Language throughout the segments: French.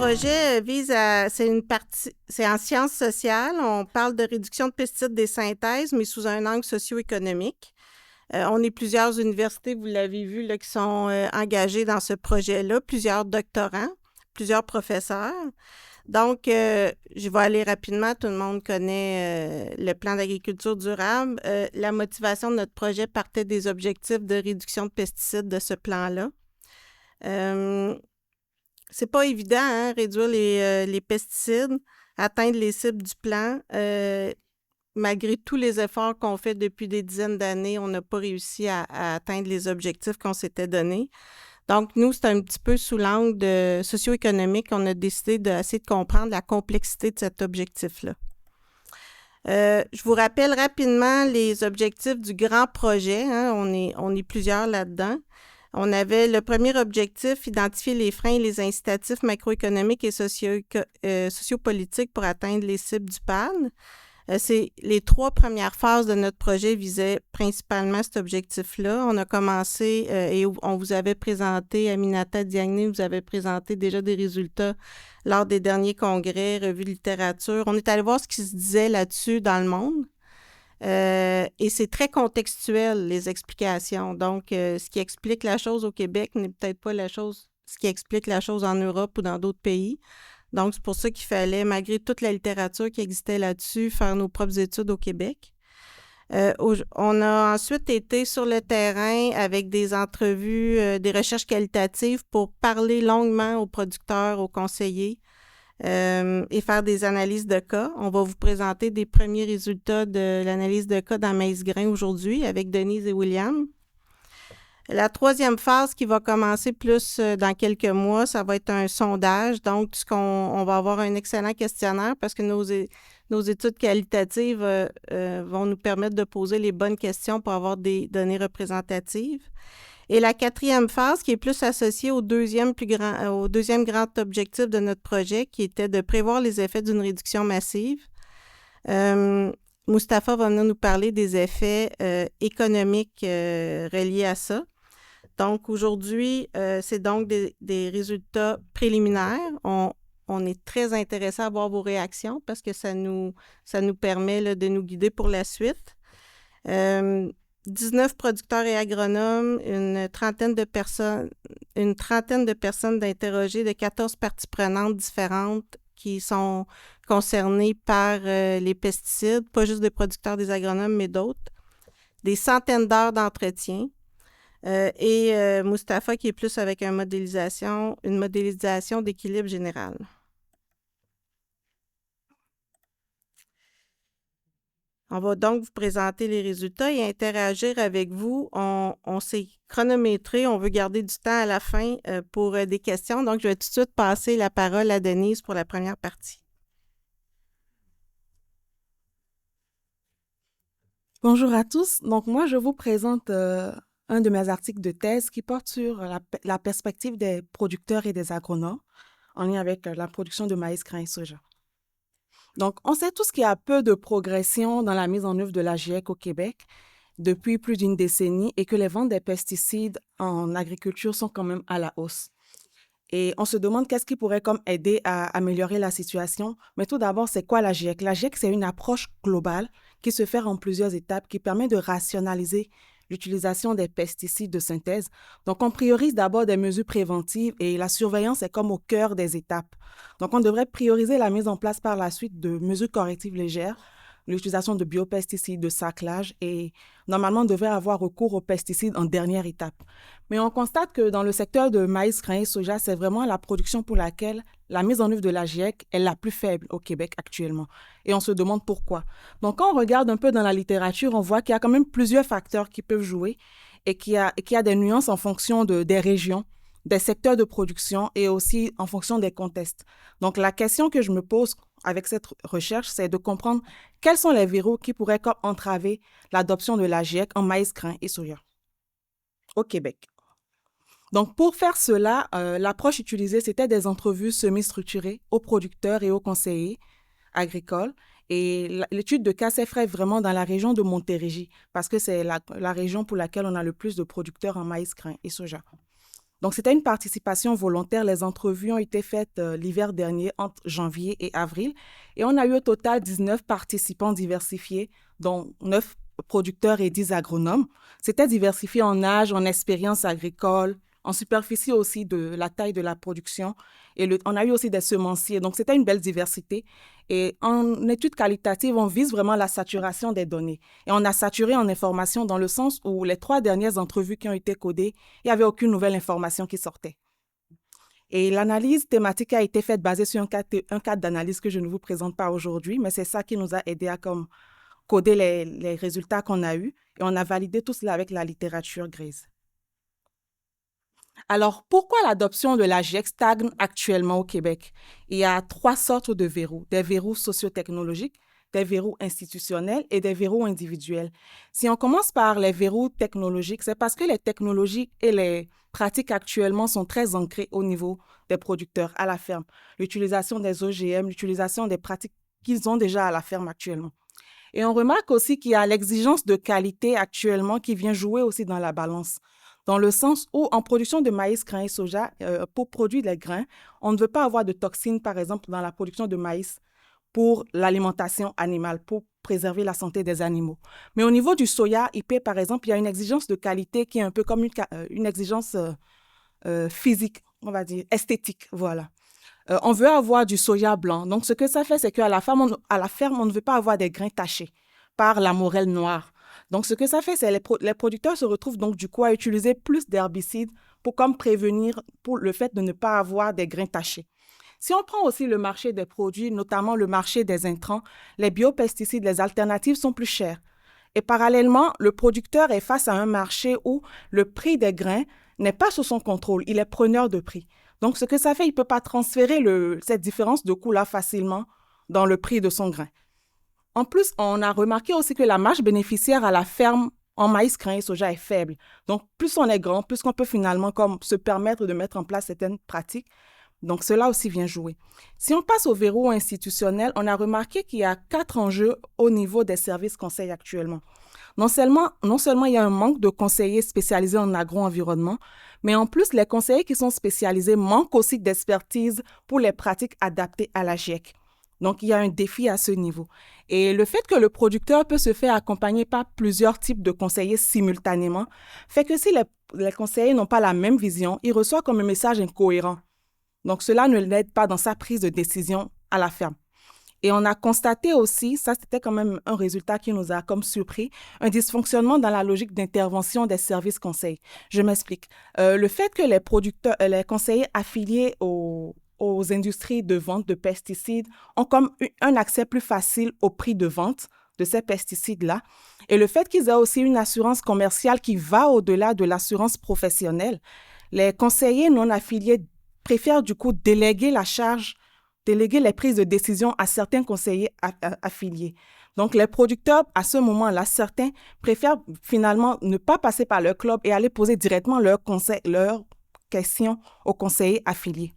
projet vise à... C'est en sciences sociales. On parle de réduction de pesticides des synthèses, mais sous un angle socio-économique. On est plusieurs universités, vous l'avez vu, là, qui sont engagées dans ce projet-là, plusieurs doctorants, plusieurs professeurs. Donc, je vais aller rapidement. Tout le monde connaît le plan d'agriculture durable. La motivation de notre projet partait des objectifs de réduction de pesticides de ce plan-là. C'est pas évident, hein, réduire les pesticides, atteindre les cibles du plan. Malgré tous les efforts qu'on fait depuis des dizaines d'années, on n'a pas réussi à atteindre les objectifs qu'on s'était donnés. Donc, nous, c'est un petit peu sous l'angle socio-économique qu'on a décidé d'essayer de comprendre la complexité de cet objectif-là. Je vous rappelle rapidement les objectifs du grand projet. Hein, on est plusieurs là-dedans. On avait le premier objectif, identifier les freins et les incitatifs macroéconomiques et sociopolitiques pour atteindre les cibles du PAN. C'est les 3 premières phases de notre projet visaient principalement cet objectif-là. On a commencé et on vous avait présenté, Aminata Diagne, vous avez présenté déjà des résultats lors des derniers congrès, revues de littérature. On est allé voir ce qui se disait là-dessus dans le monde. Et c'est très contextuel, les explications. Donc, ce qui explique la chose au Québec n'est peut-être pas ce qui explique la chose en Europe ou dans d'autres pays. Donc, c'est pour ça qu'il fallait, malgré toute la littérature qui existait là-dessus, faire nos propres études au Québec. On a ensuite été sur le terrain avec des entrevues, des recherches qualitatives pour parler longuement aux producteurs, aux conseillers et faire des analyses de cas. On va vous présenter des premiers résultats de l'analyse de cas dans Maïs Grain aujourd'hui avec Denise et William. La 3e phase qui va commencer plus dans quelques mois, ça va être un sondage. Donc, on va avoir un excellent questionnaire parce que nos études qualitatives vont nous permettre de poser les bonnes questions pour avoir des données représentatives. Et la 4e phase, qui est plus associée au deuxième grand objectif de notre projet, qui était de prévoir les effets d'une réduction massive. Mustapha va venir nous parler des effets économiques reliés à ça. Donc, aujourd'hui, c'est donc des résultats préliminaires. On est très intéressé à voir vos réactions parce que ça nous permet là, de nous guider pour la suite. 19 producteurs et agronomes, une trentaine de personnes d'interrogés de 14 parties prenantes différentes qui sont concernées par les pesticides, pas juste des producteurs, des agronomes, mais d'autres. Des centaines d'heures d'entretien. Et Mustapha qui est plus avec une modélisation d'équilibre général. On va donc vous présenter les résultats et interagir avec vous. On s'est chronométré, on veut garder du temps à la fin pour des questions. Donc, je vais tout de suite passer la parole à Denise pour la première partie. Bonjour à tous. Donc, moi, je vous présente un de mes articles de thèse qui porte sur la perspective des producteurs et des agronomes en lien avec la production de maïs, grains et soja. Donc, on sait tous qu'il y a peu de progression dans la mise en œuvre de la GIEC au Québec depuis plus d'une décennie et que les ventes des pesticides en agriculture sont quand même à la hausse. Et on se demande qu'est-ce qui pourrait comme aider à améliorer la situation. Mais tout d'abord, c'est quoi la GIEC? La GIEC, c'est une approche globale qui se fait en plusieurs étapes, qui permet de rationaliser l'utilisation des pesticides de synthèse. Donc, on priorise d'abord des mesures préventives et la surveillance est comme au cœur des étapes. Donc, on devrait prioriser la mise en place par la suite de mesures correctives légères, l'utilisation de biopesticides, de saclage et normalement, on devrait avoir recours aux pesticides en dernière étape. Mais on constate que dans le secteur de maïs, grains et soja, c'est vraiment la production pour laquelle la mise en œuvre de la GIEC est la plus faible au Québec actuellement. Et on se demande pourquoi. Donc, quand on regarde un peu dans la littérature, on voit qu'il y a quand même plusieurs facteurs qui peuvent jouer et qu'il y a des nuances en fonction des régions, des secteurs de production et aussi en fonction des contextes. Donc, la question que je me pose avec cette recherche, c'est de comprendre quels sont les verrous qui pourraient comme entraver l'adoption de la GIEC en maïs, grains et soja au Québec. Donc, pour faire cela, l'approche utilisée, c'était des entrevues semi-structurées aux producteurs et aux conseillers agricoles. Et l'étude de cas s'est faite vraiment dans la région de Montérégie, parce que c'est la région pour laquelle on a le plus de producteurs en maïs, grains et soja. Donc, c'était une participation volontaire. Les entrevues ont été faites l'hiver dernier, entre janvier et avril. Et on a eu au total 19 participants diversifiés, dont 9 producteurs et 10 agronomes. C'était diversifié en âge, en expérience agricole, en superficie aussi de la taille de la production. Et on a eu aussi des semenciers. Donc, c'était une belle diversité. Et en études qualitatives, on vise vraiment la saturation des données. Et on a saturé en information dans le sens où les 3 dernières entrevues qui ont été codées, il n'y avait aucune nouvelle information qui sortait. Et l'analyse thématique a été faite basée sur un cadre d'analyse que je ne vous présente pas aujourd'hui, mais c'est ça qui nous a aidé à coder les résultats qu'on a eus. Et on a validé tout cela avec la littérature grise. Alors, pourquoi l'adoption de la GIEC stagne actuellement au Québec? Il y a 3 sortes de verrous. Des verrous sociotechnologiques, des verrous institutionnels et des verrous individuels. Si on commence par les verrous technologiques, c'est parce que les technologies et les pratiques actuellement sont très ancrées au niveau des producteurs à la ferme. L'utilisation des OGM, l'utilisation des pratiques qu'ils ont déjà à la ferme actuellement. Et on remarque aussi qu'il y a l'exigence de qualité actuellement qui vient jouer aussi dans la balance. Dans le sens où, en production de maïs, grains et soja, pour produire les grains, on ne veut pas avoir de toxines, par exemple, dans la production de maïs pour l'alimentation animale, pour préserver la santé des animaux. Mais au niveau du soya IP, par exemple, il y a une exigence de qualité qui est un peu comme une exigence physique, on va dire, esthétique, voilà. On veut avoir du soja blanc. Donc, ce que ça fait, c'est qu'à la ferme, on ne veut pas avoir des grains tachés par la morelle noire. Donc, ce que ça fait, c'est que les producteurs se retrouvent donc du coup à utiliser plus d'herbicides pour comme prévenir pour le fait de ne pas avoir des grains tachés. Si on prend aussi le marché des produits, notamment le marché des intrants, les biopesticides, les alternatives sont plus chères. Et parallèlement, le producteur est face à un marché où le prix des grains n'est pas sous son contrôle, il est preneur de prix. Donc, ce que ça fait, il ne peut pas transférer cette différence de coût-là facilement dans le prix de son grain. En plus, on a remarqué aussi que la marge bénéficiaire à la ferme en maïs, grains et soja est faible. Donc, plus on est grand, plus on peut finalement comme se permettre de mettre en place certaines pratiques. Donc, cela aussi vient jouer. Si on passe au verrou institutionnel, on a remarqué qu'il y a 4 enjeux au niveau des services conseils actuellement. Non seulement il y a un manque de conseillers spécialisés en agro-environnement, mais en plus, les conseillers qui sont spécialisés manquent aussi d'expertise pour les pratiques adaptées à la GIEC. Donc, il y a un défi à ce niveau. Et le fait que le producteur peut se faire accompagner par plusieurs types de conseillers simultanément fait que si les conseillers n'ont pas la même vision, il reçoit comme un message incohérent. Donc, cela ne l'aide pas dans sa prise de décision à la ferme. Et on a constaté aussi, ça c'était quand même un résultat qui nous a comme surpris, un dysfonctionnement dans la logique d'intervention des services conseils. Je m'explique. Le fait que les conseillers affiliés aux industries de vente de pesticides ont comme un accès plus facile au prix de vente de ces pesticides-là. Et le fait qu'ils aient aussi une assurance commerciale qui va au-delà de l'assurance professionnelle, les conseillers non affiliés préfèrent du coup déléguer les prises de décision à certains conseillers affiliés. Donc, les producteurs, à ce moment-là, certains préfèrent finalement ne pas passer par leur club et aller poser directement leurs questions aux conseillers affiliés.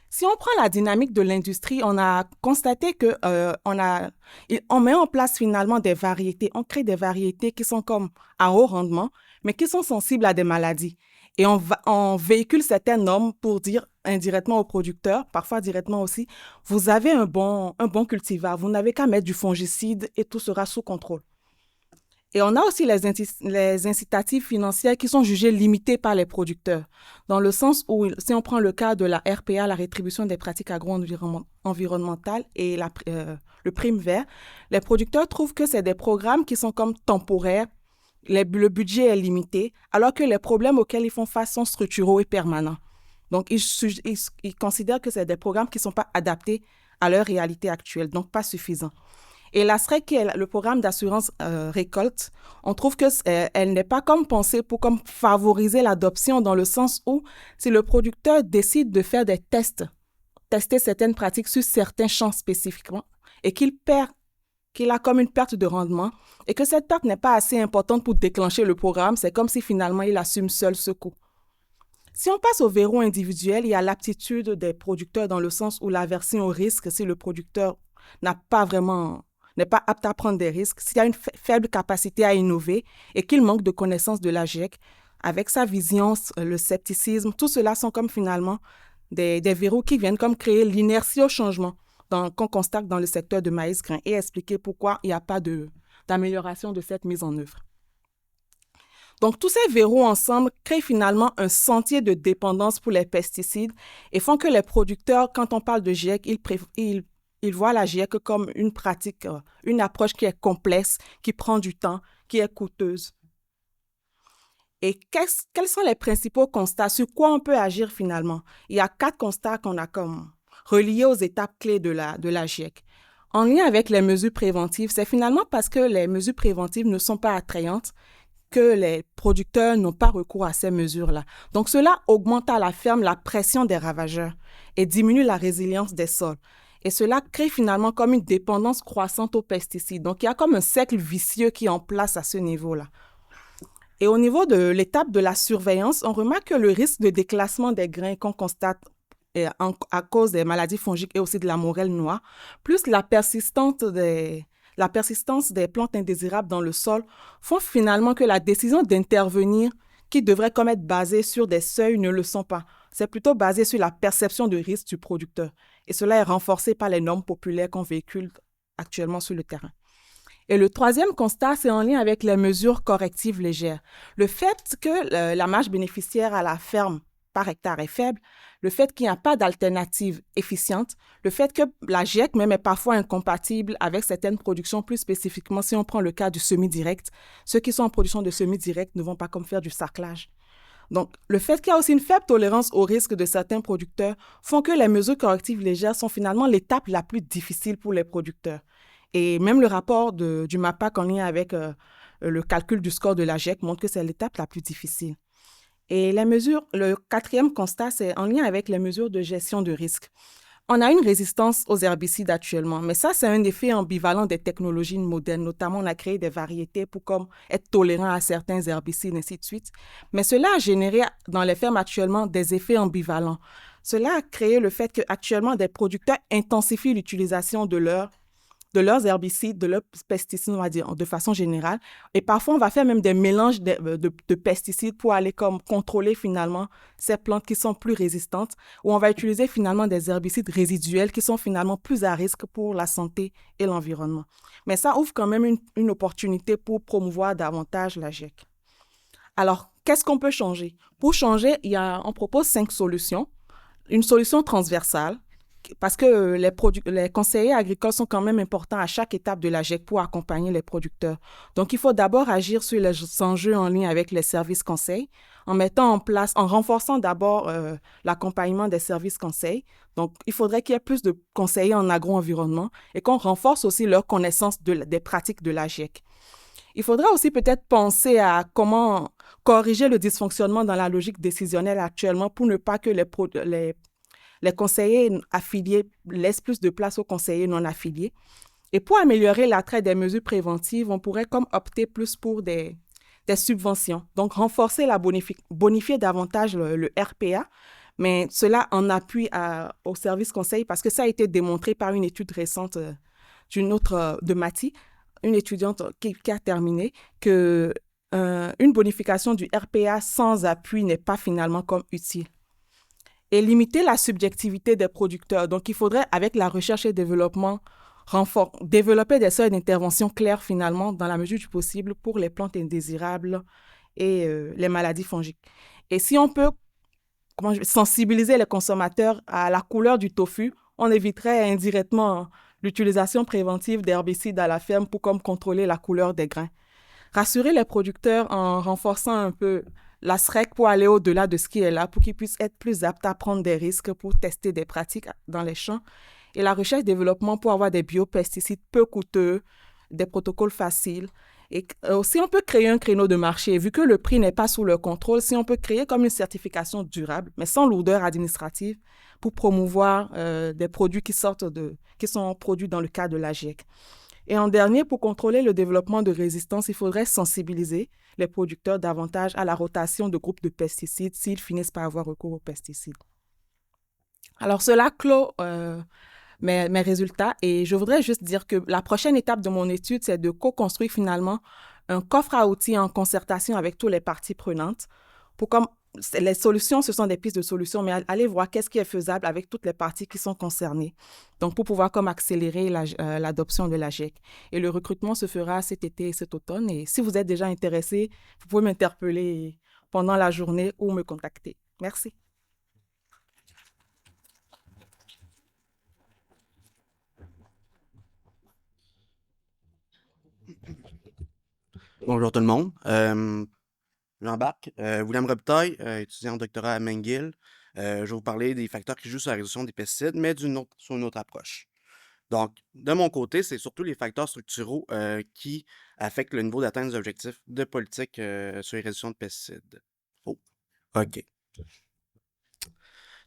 Si on prend la dynamique de l'industrie, on a constaté que on met en place finalement des variétés. On crée des variétés qui sont comme à haut rendement, mais qui sont sensibles à des maladies. Et on véhicule certaines normes pour dire indirectement aux producteurs, parfois directement aussi, vous avez un bon cultivar, vous n'avez qu'à mettre du fongicide et tout sera sous contrôle. Et on a aussi les incitatifs financiers qui sont jugés limités par les producteurs, dans le sens où, si on prend le cas de la RPA, la rétribution des pratiques agro-environnementales et le prime vert, les producteurs trouvent que c'est des programmes qui sont comme temporaires, le budget est limité, alors que les problèmes auxquels ils font face sont structuraux et permanents. Donc, ils considèrent que c'est des programmes qui ne sont pas adaptés à leur réalité actuelle, donc pas suffisants. Et la SREC, qui est le programme d'assurance récolte, on trouve qu'elle n'est pas comme pensée pour comme favoriser l'adoption dans le sens où si le producteur décide de faire des tester certaines pratiques sur certains champs spécifiquement et qu'il a comme une perte de rendement et que cette perte n'est pas assez importante pour déclencher le programme, c'est comme si finalement il assume seul ce coût. Si on passe au verrou individuel, il y a l'aptitude des producteurs dans le sens où l'aversion au risque, si le producteur n'est pas apte à prendre des risques, s'il a une faible capacité à innover et qu'il manque de connaissances de la GIEC, avec sa vision, le scepticisme, tout cela sont comme finalement des verrous qui viennent comme créer l'inertie au changement qu'on constate dans le secteur de maïs grain et expliquer pourquoi il n'y a pas d'amélioration de cette mise en œuvre. Donc, tous ces verrous ensemble créent finalement un sentier de dépendance pour les pesticides et font que les producteurs, quand on parle de GIEC, ils voient la GIEC comme une pratique, une approche qui est complexe, qui prend du temps, qui est coûteuse. Et quels sont les principaux constats? Sur quoi on peut agir finalement? Il y a 4 constats qu'on a comme reliés aux étapes clés de la GIEC. En lien avec les mesures préventives, c'est finalement parce que les mesures préventives ne sont pas attrayantes que les producteurs n'ont pas recours à ces mesures-là. Donc, cela augmente à la ferme la pression des ravageurs et diminue la résilience des sols. Et cela crée finalement comme une dépendance croissante aux pesticides. Donc, il y a comme un cercle vicieux qui est en place à ce niveau-là. Et au niveau de l'étape de la surveillance, on remarque que le risque de déclassement des grains qu'on constate à cause des maladies fongiques et aussi de la morelle noire, plus la persistance des plantes indésirables dans le sol font finalement que la décision d'intervenir, qui devrait comme être basée sur des seuils, ne le sont pas. C'est plutôt basé sur la perception de risque du producteur. Et cela est renforcé par les normes populaires qu'on véhicule actuellement sur le terrain. Et le troisième constat, c'est en lien avec les mesures correctives légères. Le fait que la marge bénéficiaire à la ferme par hectare est faible, le fait qu'il n'y a pas d'alternative efficiente, le fait que la GIEC même est parfois incompatible avec certaines productions, plus spécifiquement si on prend le cas du semi-direct. Ceux qui sont en production de semi-direct ne vont pas comme faire du sarclage. Donc, le fait qu'il y a aussi une faible tolérance au risque de certains producteurs font que les mesures correctives légères sont finalement l'étape la plus difficile pour les producteurs. Et même le rapport du MAPAC en lien avec le calcul du score de la GIEC montre que c'est l'étape la plus difficile. Et le quatrième constat, c'est en lien avec les mesures de gestion de risque. On a une résistance aux herbicides actuellement, mais ça, c'est un effet ambivalent des technologies modernes. Notamment, on a créé des variétés pour comme être tolérant à certains herbicides, ainsi de suite. Mais cela a généré dans les fermes actuellement des effets ambivalents. Cela a créé le fait qu'actuellement, des producteurs intensifient l'utilisation de leurs herbicides, de leurs pesticides, on va dire, de façon générale. Et parfois, on va faire même des mélanges de pesticides pour aller comme contrôler finalement ces plantes qui sont plus résistantes, ou on va utiliser finalement des herbicides résiduels qui sont finalement plus à risque pour la santé et l'environnement. Mais ça ouvre quand même une opportunité pour promouvoir davantage la GIEC. Alors, qu'est-ce qu'on peut changer? Pour changer, on propose 5 solutions. Une solution transversale, parce que les conseillers agricoles sont quand même importants à chaque étape de la GIEC pour accompagner les producteurs. Donc, il faut d'abord agir sur les enjeux en lien avec les services conseils, en renforçant d'abord l'accompagnement des services conseils. Donc, il faudrait qu'il y ait plus de conseillers en agro-environnement et qu'on renforce aussi leur connaissance des pratiques de la GIEC. Il faudra aussi peut-être penser à comment corriger le dysfonctionnement dans la logique décisionnelle actuellement pour ne pas que les conseillers affiliés laissent plus de place aux conseillers non affiliés. Et pour améliorer l'attrait des mesures préventives, on pourrait comme opter plus pour des subventions. Donc, renforcer bonifier davantage le RPA, mais cela en appui au service conseil parce que ça a été démontré par une étude récente de Mati, une étudiante qui a terminé, que une bonification du RPA sans appui n'est pas finalement comme utile. Et limiter la subjectivité des producteurs. Donc, il faudrait, avec la recherche et développement, développer des seuils d'intervention clairs, finalement, dans la mesure du possible, pour les plantes indésirables et les maladies fongiques. Et si on peut sensibiliser les consommateurs à la couleur du tofu, on éviterait indirectement l'utilisation préventive d'herbicides à la ferme pour comme contrôler la couleur des grains. Rassurer les producteurs en renforçant un peu la SREC pour aller au-delà de ce qui est là, pour qu'ils puissent être plus aptes à prendre des risques pour tester des pratiques dans les champs. Et la recherche-développement pour avoir des biopesticides peu coûteux, des protocoles faciles. Et aussi, on peut créer un créneau de marché. Vu que le prix n'est pas sous leur contrôle, si on peut créer comme une certification durable, mais sans lourdeur administrative, pour promouvoir des produits qui sont produits dans le cadre de la GIEC. Et en dernier, pour contrôler le développement de résistance, il faudrait sensibiliser les producteurs davantage à la rotation de groupes de pesticides s'ils finissent par avoir recours aux pesticides. Alors, cela clôt mes résultats et je voudrais juste dire que la prochaine étape de mon étude, c'est de co-construire finalement un coffre à outils en concertation avec toutes les parties prenantes les solutions, ce sont des pistes de solutions, mais allez voir qu'est-ce qui est faisable avec toutes les parties qui sont concernées. Donc, pour pouvoir comme accélérer l'adoption de la GIEC. Et le recrutement se fera cet été et cet automne. Et si vous êtes déjà intéressé, vous pouvez m'interpeller pendant la journée ou me contacter. Merci. Bonjour tout le monde. J'embarque. William Robitaille, étudiant en doctorat à McGill. Je vais vous parler des facteurs qui jouent sur la réduction des pesticides, mais sur une autre approche. Donc, de mon côté, c'est surtout les facteurs structuraux qui affectent le niveau d'atteinte des objectifs de politique sur les réductions de pesticides. Oh, OK.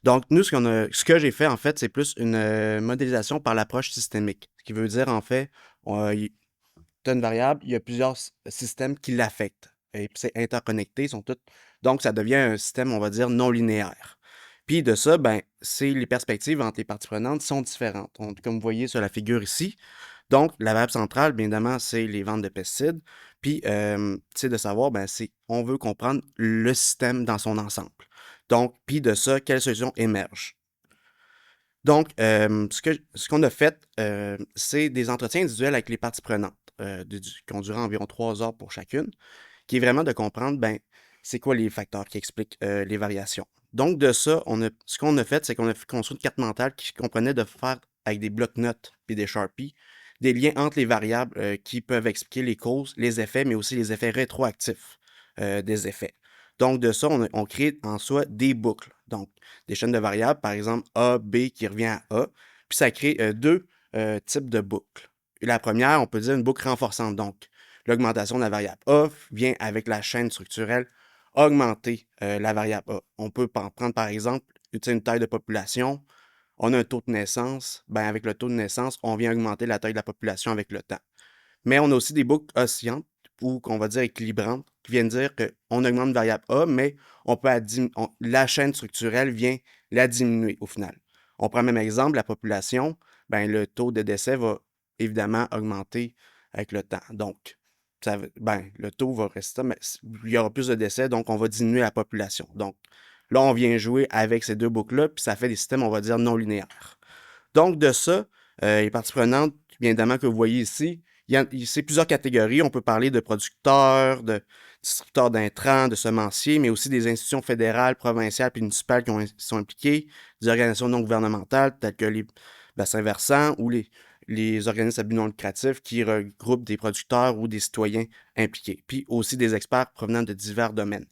Donc, nous, ce que j'ai fait, en fait, c'est plus une modélisation par l'approche systémique. Ce qui veut dire, en fait, tu as une variable, il y a plusieurs systèmes qui l'affectent. Et puis c'est interconnecté, ils sont tous. Donc, ça devient un système, on va dire, non linéaire. Puis de ça, ben, les perspectives entre les parties prenantes sont différentes. Comme vous voyez sur la figure ici. Donc, la variable centrale, bien évidemment, c'est les ventes de pesticides. Puis, c'est de savoir, ben, on veut comprendre le système dans son ensemble. Donc, puis de ça, quelles solutions émergent. Donc, ce qu'on a fait, c'est des entretiens individuels avec les parties prenantes, qui ont duré environ 3 heures pour chacune, qui est vraiment de comprendre, ben, c'est quoi les facteurs qui expliquent les variations. Donc, de ça, ce qu'on a fait, c'est qu'on a construit une carte mentale qui comprenait de faire, avec des blocs-notes et des Sharpies, des liens entre les variables qui peuvent expliquer les causes, les effets, mais aussi les effets rétroactifs des effets. Donc, de ça, on crée en soi des boucles. Donc, des chaînes de variables, par exemple A, B qui revient à A. Puis ça crée deux types de boucles. Et la première, on peut dire une boucle renforçante. Donc, l'augmentation de la variable A vient avec la chaîne structurelle augmenter la variable A. On peut prendre, par exemple, une taille de population. On a un taux de naissance. Ben, avec le taux de naissance, on vient augmenter la taille de la population avec le temps. Mais on a aussi des boucles oscillantes ou qu'on va dire équilibrantes qui viennent dire qu'on augmente une variable A, mais la chaîne structurelle vient la diminuer au final. On prend le même exemple, la population, ben, le taux de décès va évidemment augmenter avec le temps. Donc, le taux va rester, mais il y aura plus de décès, donc on va diminuer la population. Donc, là, on vient jouer avec ces deux boucles-là, puis ça fait des systèmes, on va dire, non linéaires. Donc, de ça, les parties prenantes, bien évidemment, que vous voyez ici, c'est plusieurs catégories. On peut parler de producteurs, de distributeurs d'intrants, de semenciers, mais aussi des institutions fédérales, provinciales et municipales qui sont impliquées, des organisations non gouvernementales telles que les bassins versants ou les organismes à but non lucratif qui regroupent des producteurs ou des citoyens impliqués, puis aussi des experts provenant de divers domaines.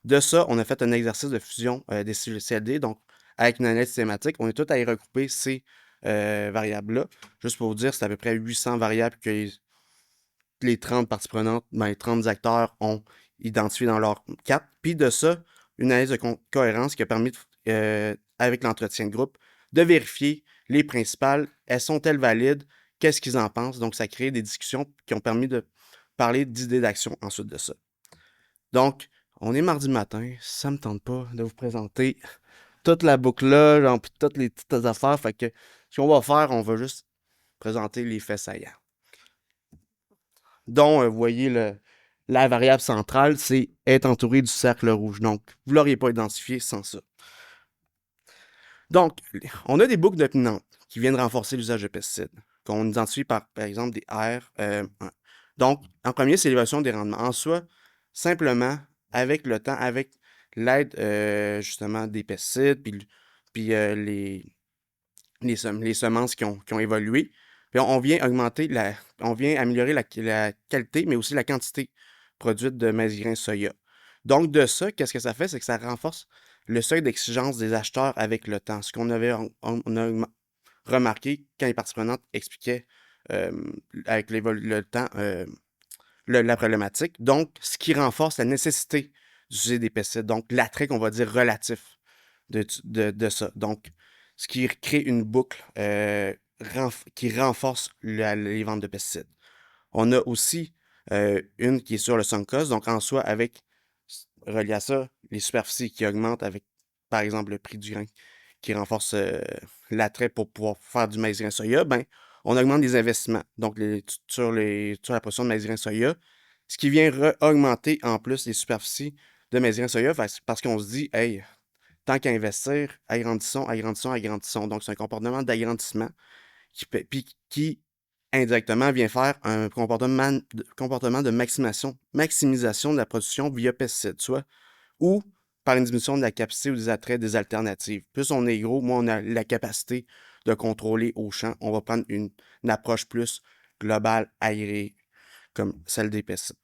De ça, on a fait un exercice de fusion des CLD, donc avec une analyse thématique, on est tout à y regrouper ces variables-là. Juste pour vous dire, c'est à peu près 800 variables que les 30 parties prenantes, les 30 acteurs ont identifiées dans leur carte. Puis de ça, une analyse de cohérence qui a permis, avec l'entretien de groupe, de vérifier les principales. Elles sont-elles valides? Qu'est-ce qu'ils en pensent? Donc, ça crée des discussions qui ont permis de parler d'idées d'action ensuite de ça. Donc, on est mardi matin. Ça ne me tente pas de vous présenter toute la boucle-là, genre, puis toutes les petites affaires. Fait que ce qu'on va faire, on va juste présenter les faits saillants. Donc, vous voyez, la variable centrale, c'est être entouré du cercle rouge. Donc, vous ne l'auriez pas identifié sans ça. Donc, on a des boucles dominantes qui viennent renforcer l'usage de pesticides, qu'on identifie par exemple, des R1. Donc, en premier, c'est l'évaluation des rendements. En soi, simplement, avec le temps, avec l'aide, justement, des pesticides, puis les semences qui ont évolué. Puis on vient améliorer la qualité, mais aussi la quantité produite de maïs grain soya. Donc, de ça, qu'est-ce que ça fait? C'est que ça renforce le seuil d'exigence des acheteurs avec le temps. Ce qu'on avait on a remarqué quand les parties prenantes expliquaient avec le temps la problématique. Donc, ce qui renforce la nécessité d'utiliser des pesticides. Donc, l'attrait qu'on va dire relatif de ça. Donc, ce qui crée une boucle qui renforce les ventes de pesticides. On a aussi une qui est sur le sunk cost, donc en soi, relié à ça, les superficies qui augmentent avec, par exemple, le prix du grain qui renforce l'attrait pour pouvoir faire du maïs grain soya, ben, on augmente les investissements. Donc, sur la production de maïs grain soya, ce qui vient augmenter en plus les superficies de maïs grain soya parce qu'on se dit, hey, tant qu'à investir, agrandissons, agrandissons, agrandissons. Donc, c'est un comportement d'agrandissement qui indirectement vient faire un comportement de maximisation de la production via pesticides, soit ou par une diminution de la capacité ou des attraits des alternatives. Plus on est gros, moins on a la capacité de contrôler au champ. On va prendre une approche plus globale, aérée, comme celle des pesticides.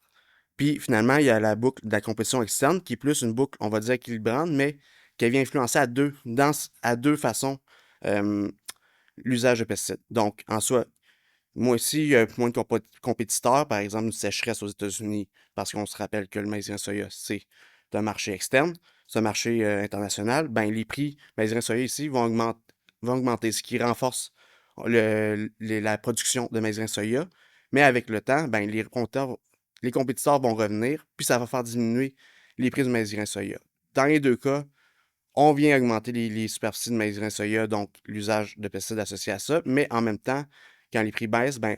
Puis finalement, il y a la boucle de la compétition externe, qui est plus une boucle, on va dire, équilibrante, mais qui vient influencer à deux façons l'usage de pesticides. Donc, en soi, moi aussi, il y a moins de compétiteurs, par exemple, une sécheresse aux États-Unis, parce qu'on se rappelle que le maïs grain soya, c'est un marché externe, c'est un marché international, ben les prix maïs grain soya ici vont augmenter, ce qui renforce la production de maïs grain soya. Mais avec le temps, ben, les compétiteurs vont revenir, puis ça va faire diminuer les prix du maïs grain soya. Dans les deux cas, on vient augmenter les superficies de maïs grain soya, donc l'usage de pesticides associés à ça, mais en même temps, quand les prix baissent, ben,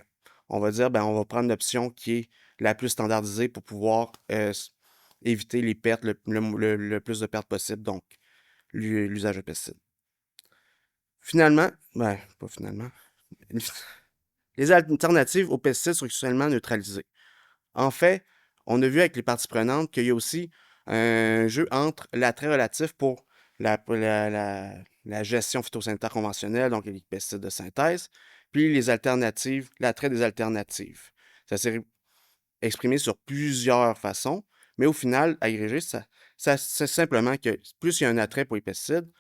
on va dire, ben, on va prendre l'option qui est la plus standardisée pour pouvoir éviter les pertes, le plus de pertes possible, donc l'usage de pesticides. Finalement, ben, pas finalement, les alternatives aux pesticides sont actuellement neutralisées. En fait, on a vu avec les parties prenantes qu'il y a aussi un jeu entre l'attrait relatif pour la gestion phytosanitaire conventionnelle, donc les pesticides de synthèse, puis les alternatives, l'attrait des alternatives. Ça s'est exprimé sur plusieurs façons, mais au final, agrégé, c'est simplement que plus il y a un attrait pour les pesticides,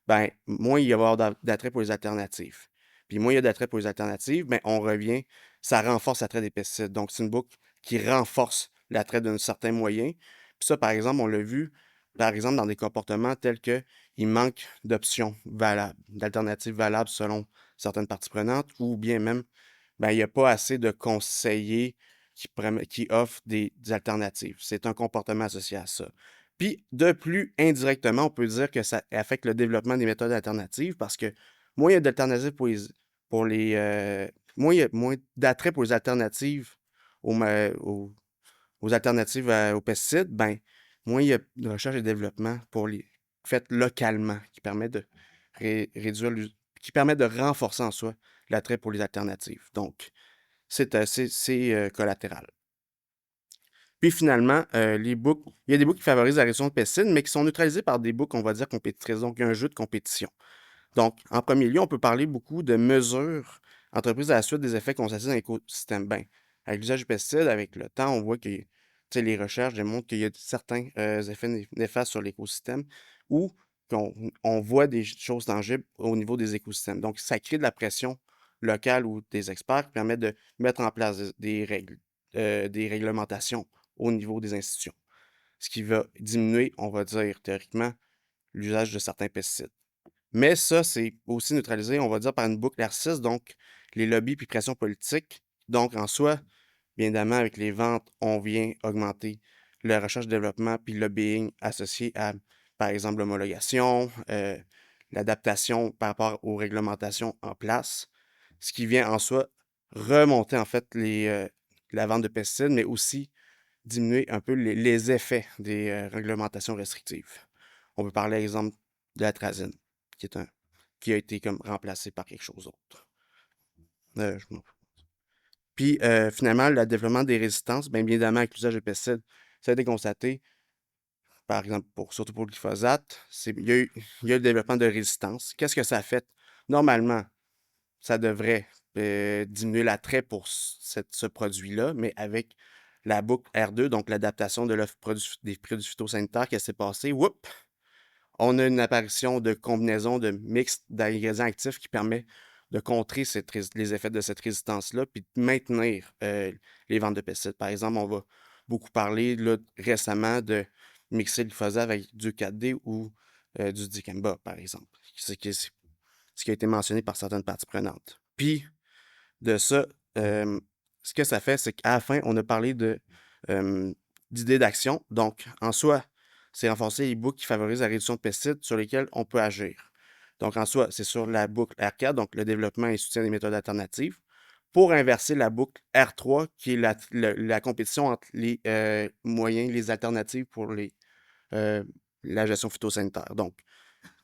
ben, moins il va y avoir d'attrait pour les alternatives. Puis moins il y a d'attrait pour les alternatives, ben, on revient, ça renforce l'attrait des pesticides. Donc, c'est une boucle qui renforce l'attrait d'un certain moyen. Puis ça, par exemple, on l'a vu, par exemple, dans des comportements tels que il manque d'options valables, d'alternatives valables selon certaines parties prenantes, ou bien même, ben, il n'y a pas assez de conseillers qui offrent des alternatives. C'est un comportement associé à ça. Puis, de plus indirectement, on peut dire que ça affecte le développement des méthodes alternatives parce que moins il y a d'alternatives moins il y a moins d'attrait pour les alternatives aux alternatives aux pesticides, ben, moins il y a de recherche et développement pour les faites localement qui permet de réduire qui permet de renforcer en soi l'attrait pour les alternatives. Donc, c'est collatéral. Puis finalement, il y a des boucles qui favorisent la réduction de pesticides, mais qui sont neutralisées par des boucles, on va dire, compétitrices. Donc, il y a un jeu de compétition. Donc, en premier lieu, on peut parler beaucoup de mesures entreprises à la suite des effets constatés dans l'écosystème. Ben, avec l'usage du pesticide, avec le temps, on voit que les recherches démontrent qu'il y a certains effets néfastes sur l'écosystème ou on voit des choses tangibles au niveau des écosystèmes. Donc, ça crée de la pression locale ou des experts qui permettent de mettre en place des règles, des réglementations au niveau des institutions. Ce qui va diminuer, on va dire théoriquement, l'usage de certains pesticides. Mais ça, c'est aussi neutralisé, on va dire, par une boucle R6, donc les lobbies puis pression politique. Donc, en soi, bien évidemment, avec les ventes, on vient augmenter la recherche-développement puis le lobbying associé à, par exemple, l'homologation, l'adaptation par rapport aux réglementations en place, ce qui vient en soi remonter, en fait, la vente de pesticides, mais aussi diminuer un peu les effets des réglementations restrictives. On peut parler, par exemple, de l'atrazine, qui a été comme remplacé par quelque chose d'autre. Puis, finalement, le développement des résistances, bien évidemment, avec l'usage de pesticides, ça a été constaté, par exemple, surtout pour le glyphosate, il y a eu le développement de résistance. Qu'est-ce que ça fait? Normalement, ça devrait diminuer l'attrait pour ce produit-là, mais avec la boucle R2, donc l'adaptation de l'offre des produits phytosanitaires qui s'est passée, on a une apparition de combinaison de mix d'ingrédients actifs qui permet de contrer les effets de cette résistance-là, puis de maintenir les ventes de pesticides. Par exemple, on va beaucoup parler là, récemment de mixer le glyphosate avec du 4D ou du dicamba, par exemple. Ce qui a été mentionné par certaines parties prenantes. Puis, de ça, ce que ça fait, c'est qu'à la fin, on a parlé d'idées d'action. Donc, en soi, c'est renforcer les boucles qui favorisent la réduction de pesticides sur lesquels on peut agir. Donc, en soi, c'est sur la boucle R4, donc le développement et soutien des méthodes alternatives, pour inverser la boucle R3, qui est la compétition entre les moyens, les alternatives pour les euh, la gestion phytosanitaire. Donc,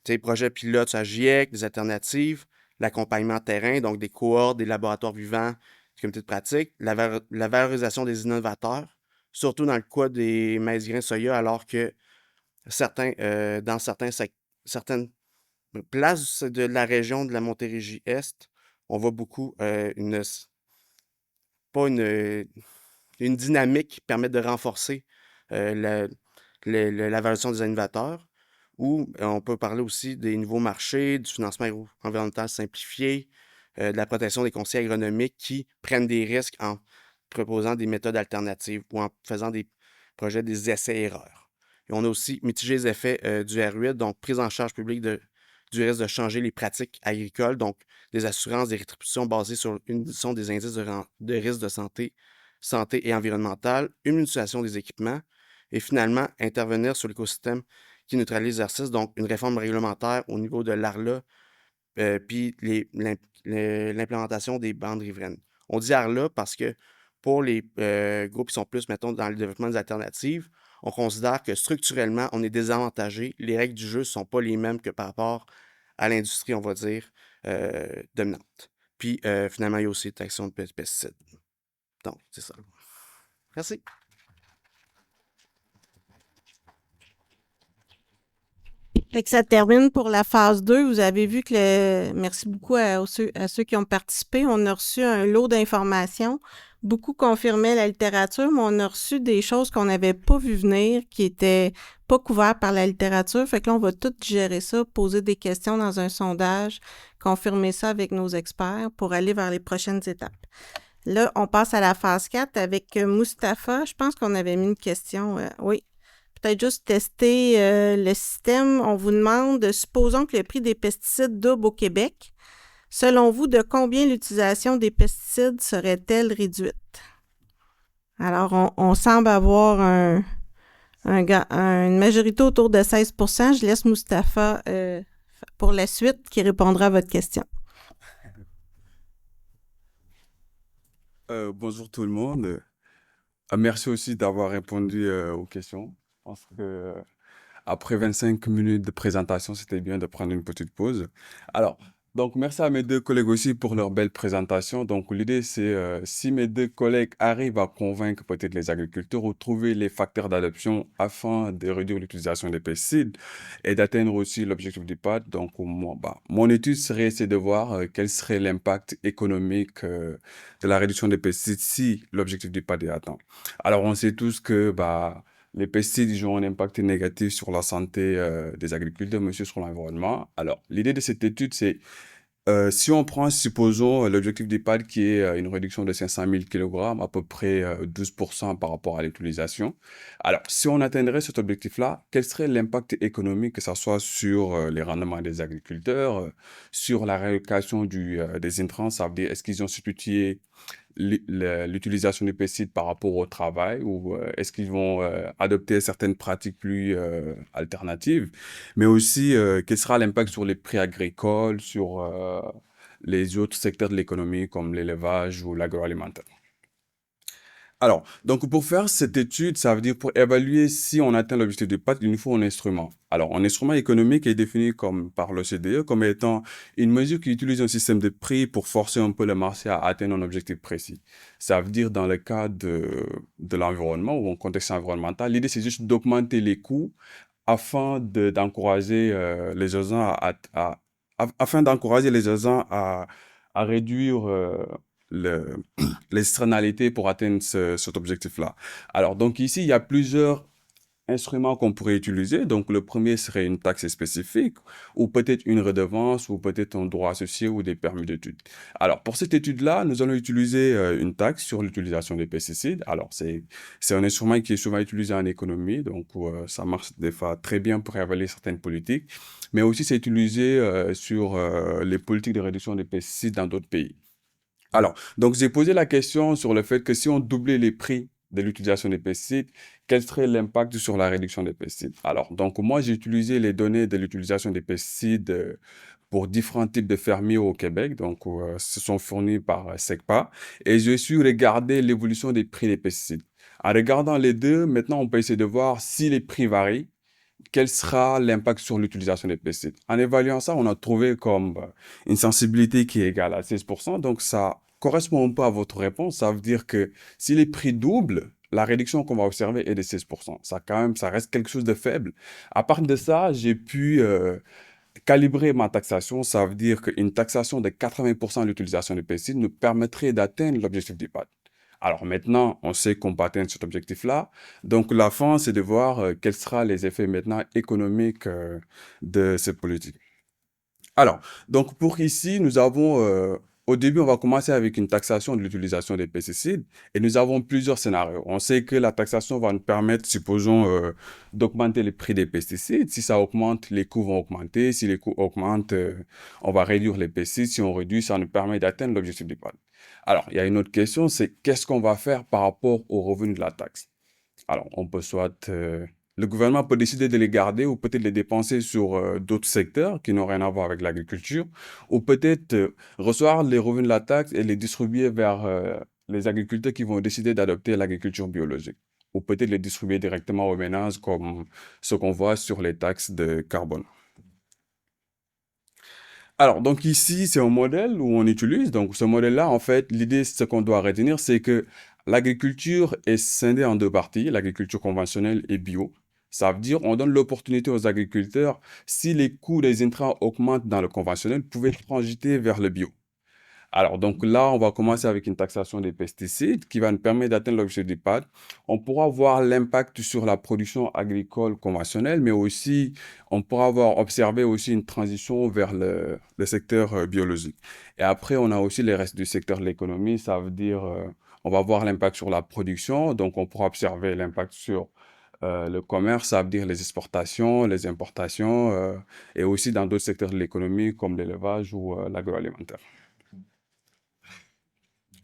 des projets pilotes sur la GIEC, des alternatives, l'accompagnement terrain, donc des cohortes, des laboratoires vivants, des comités de pratique, la valorisation des innovateurs, surtout dans le cas des maïs grains soya, alors que dans certaines places de la région de la Montérégie-Est, on voit beaucoup pas une dynamique qui permet de renforcer la valorisation des innovateurs, ou on peut parler aussi des nouveaux marchés, du financement environnemental simplifié, de la protection des conseillers agronomiques qui prennent des risques en proposant des méthodes alternatives ou en faisant des projets, des essais-erreurs. Et on a aussi mitigé les effets du R8, donc prise en charge publique du risque de changer les pratiques agricoles, donc des assurances, des rétributions basées sur une réduction des indices de risque de santé et environnementale, une mutualisation des équipements, et finalement intervenir sur l'écosystème qui neutralise l'exercice, donc une réforme réglementaire au niveau de l'ARLA, puis l'implémentation des bandes riveraines. On dit ARLA parce que pour les groupes qui sont plus, mettons, dans le développement des alternatives, on considère que structurellement, on est désavantagé. Les règles du jeu ne sont pas les mêmes que par rapport à l'industrie, on va dire, dominante. Puis finalement, il y a aussi la taxation de pesticides. Donc, c'est ça. Merci. Fait que ça termine pour la phase 2. Vous avez vu que merci beaucoup à ceux qui ont participé. On a reçu un lot d'informations. Beaucoup confirmaient la littérature, mais on a reçu des choses qu'on n'avait pas vu venir, qui étaient pas couvertes par la littérature. Fait que là, on va tout gérer ça, poser des questions dans un sondage, confirmer ça avec nos experts pour aller vers les prochaines étapes. Là, on passe à la phase 4 avec Mustapha. Je pense qu'on avait mis une question. Oui. Peut-être juste tester le système. On vous demande, supposons que le prix des pesticides double au Québec. Selon vous, de combien l'utilisation des pesticides serait-elle réduite? Alors, on semble avoir une majorité autour de 16%. Je laisse Mustapha pour la suite qui répondra à votre question. Bonjour tout le monde. Merci aussi d'avoir répondu aux questions. Je pense que après 25 minutes de présentation, c'était bien de prendre une petite pause. Alors, donc merci à mes deux collègues aussi pour leur belle présentation. Donc l'idée, c'est si mes deux collègues arrivent à convaincre peut-être les agriculteurs ou trouver les facteurs d'adoption afin de réduire l'utilisation des pesticides et d'atteindre aussi l'objectif du PAD. Donc mon étude serait c'est de voir quel serait l'impact économique de la réduction des pesticides si l'objectif du PAD est atteint. Alors on sait tous que les pesticides ils ont un impact négatif sur la santé des agriculteurs, mais aussi sur l'environnement. Alors, l'idée de cette étude, c'est si on prend, supposons, l'objectif d'EPAD qui est une réduction de 500 000 kg, à peu près 12% par rapport à l'utilisation. Alors, si on atteindrait cet objectif-là, quel serait l'impact économique, que ce soit sur les rendements des agriculteurs, sur la réallocation des intrants, ça veut dire est-ce qu'ils ont substitué l'utilisation des pesticides par rapport au travail ou est-ce qu'ils vont adopter certaines pratiques plus alternatives, mais aussi quel sera l'impact sur les prix agricoles, sur les autres secteurs de l'économie comme l'élevage ou l'agroalimentaire. Alors, donc pour faire cette étude, ça veut dire pour évaluer si on atteint l'objectif de PAD, il nous faut un instrument. Alors, un instrument économique est défini par l'OCDE comme étant une mesure qui utilise un système de prix pour forcer un peu le marché à atteindre un objectif précis. Ça veut dire dans le cas de l'environnement ou en contexte environnemental, l'idée c'est juste d'augmenter les coûts afin d'encourager les gens à réduire les externalités pour atteindre cet objectif-là. Alors, donc ici, il y a plusieurs instruments qu'on pourrait utiliser. Donc, le premier serait une taxe spécifique ou peut-être une redevance ou peut-être un droit associé ou des permis d'études. Alors, pour cette étude-là, nous allons utiliser une taxe sur l'utilisation des pesticides. Alors, c'est un instrument qui est souvent utilisé en économie, donc ça marche des fois très bien pour évaluer certaines politiques, mais aussi c'est utilisé sur les politiques de réduction des pesticides dans d'autres pays. Alors, donc j'ai posé la question sur le fait que si on doublait les prix de l'utilisation des pesticides, quel serait l'impact sur la réduction des pesticides? Alors, donc moi, j'ai utilisé les données de l'utilisation des pesticides pour différents types de fermiers au Québec, donc ce sont fournis par SECPA, et j'ai su regarder l'évolution des prix des pesticides. En regardant les deux, maintenant, on peut essayer de voir si les prix varient, quel sera l'impact sur l'utilisation des pesticides. En évaluant ça, on a trouvé comme une sensibilité qui est égale à 16%. Donc, ça correspond un peu à votre réponse. Ça veut dire que si les prix doublent, la réduction qu'on va observer est de 16%. Ça, quand même, ça reste quelque chose de faible. À part de ça, j'ai pu calibrer ma taxation. Ça veut dire qu'une taxation de 80% de l'utilisation des pesticides nous permettrait d'atteindre l'objectif du PAD. Alors maintenant, on sait qu'on peut atteindre cet objectif-là. Donc la fin, c'est de voir quels seront les effets maintenant économiques de cette politique. Alors, donc pour ici, nous avons, au début, on va commencer avec une taxation de l'utilisation des pesticides et nous avons plusieurs scénarios. On sait que la taxation va nous permettre, supposons, d'augmenter les prix des pesticides. Si ça augmente, les coûts vont augmenter. Si les coûts augmentent, on va réduire les pesticides. Si on réduit, ça nous permet d'atteindre l'objectif du PAD. Alors, il y a une autre question, c'est qu'est-ce qu'on va faire par rapport aux revenus de la taxe? Alors, on peut soit, le gouvernement peut décider de les garder ou peut-être les dépenser sur d'autres secteurs qui n'ont rien à voir avec l'agriculture, ou peut-être recevoir les revenus de la taxe et les distribuer vers les agriculteurs qui vont décider d'adopter l'agriculture biologique, ou peut-être les distribuer directement aux ménages comme ce qu'on voit sur les taxes de carbone. Alors, donc ici, c'est un modèle où on utilise. Donc, ce modèle-là, en fait, l'idée, ce qu'on doit retenir, c'est que l'agriculture est scindée en deux parties, l'agriculture conventionnelle et bio. Ça veut dire on donne l'opportunité aux agriculteurs, si les coûts des intrants augmentent dans le conventionnel, pouvaient transiter vers le bio. Alors, donc là, on va commencer avec une taxation des pesticides qui va nous permettre d'atteindre l'objectif du PAD. On pourra voir l'impact sur la production agricole conventionnelle, mais aussi, on pourra avoir observé aussi une transition vers le secteur biologique. Et après, on a aussi les restes du secteur de l'économie. Ça veut dire, on va voir l'impact sur la production. Donc, on pourra observer l'impact sur le commerce, ça veut dire les exportations, les importations, et aussi dans d'autres secteurs de l'économie comme l'élevage ou l'agroalimentaire.